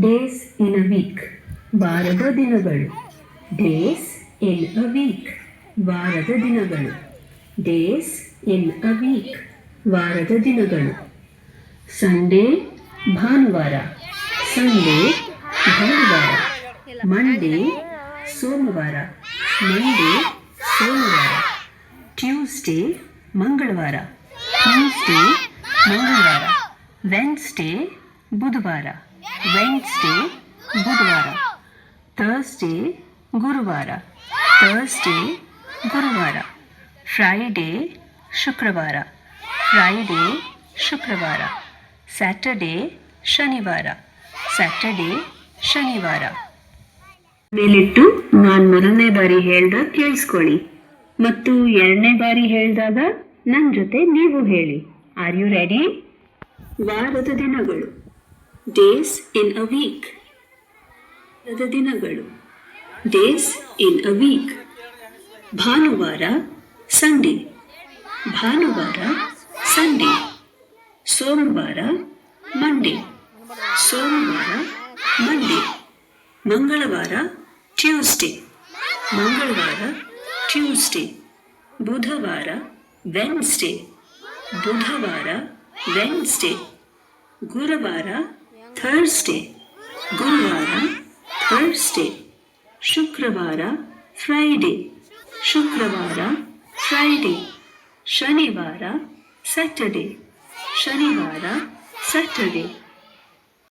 Days in a week, ವಾರದ ದಿನಗಳು. Days in a week, ವಾರದ ದಿನಗಳು. ಡೇಸ್ ಇನ್ ಅ ವೀಕ್, ವಾರದ ದಿನಗಳು. ಸಂಡೇ ಭಾನುವಾರ, ಸಂಡೇ ಭಾನುವಾರ. ಮಂಡೇ ಸೋಮವಾರ, ಮಂಡೇ ಸೋಮವಾರ. ಟ್ಯೂಸ್ಡೇ ಮಂಗಳವಾರ, ಟ್ಯೂಸ್ಡೇ ಮಂಗಳವಾರ. ವೆನ್ಸ್ಡೇ ಬುಧವಾರ, ವೆನ್ಸ್ಡೇ ಬುಧವಾರ. ಥರ್ಸ್ಡೇ ಗುರುವಾರ, ಥರ್ಸ್ಡೇ ಗುರುವಾರ. ಫ್ರೈಡೇ ಶುಕ್ರವಾರ, ಫ್ರೈಡೇ ಶುಕ್ರವಾರ. ಸ್ಯಾಟರ್ಡೇ ಶನಿವಾರ, ಸ್ಯಾಟರ್ಡೇ ಶನಿವಾರ. ಮೇಲಿಟ್ಟು ನಾನು ಮೊದಲನೇ ಬಾರಿ ಹೇಳ್ದಾಗ ಕೇಳಿಸ್ಕೊಳ್ಳಿ ಮತ್ತು ಎರಡನೇ ಬಾರಿ ಹೇಳಿದಾಗ ನನ್ನ ಜೊತೆ ನೀವು ಹೇಳಿ. Are you ready? ವಾರದ ದಿನಗಳು. ಡೇಸ್ ಇನ್ ಅ ವೀಕ್, ವಾರದ ದಿನಗಳು. Days in a week. ಭಾನುವಾರ ಸಂಡೇ, ಭಾನುವಾರ ಸಂಡೇ. ಸೋಮವಾರ ಮಂಡೇ, ಸೋಮವಾರ ಮಂಡೇ. ಮಂಗಳವಾರ ಟ್ಯೂಸ್ಡೇ, ಮಂಗಳವಾರ ಟ್ಯೂಸ್ಡೇ. ಬುಧವಾರ ವೆನ್ಸ್ಡೇ, ಬುಧವಾರ ವೆನ್ಸ್ಡೇ. ಗುರುವಾರ ಥರ್ಸ್ಡೇ, ಗುರುವಾರ ಥರ್ಸ್ಡೇ. ಶುಕ್ರವಾರ ಫ್ರೈಡೇ, ಶುಕ್ರವಾರ ಫ್ರೈಡೇ. ಶನಿವಾರ ಸ್ಯಾಟರ್ಡೇ, ಶನಿವಾರ ಸ್ಯಾಟರ್ಡೇ.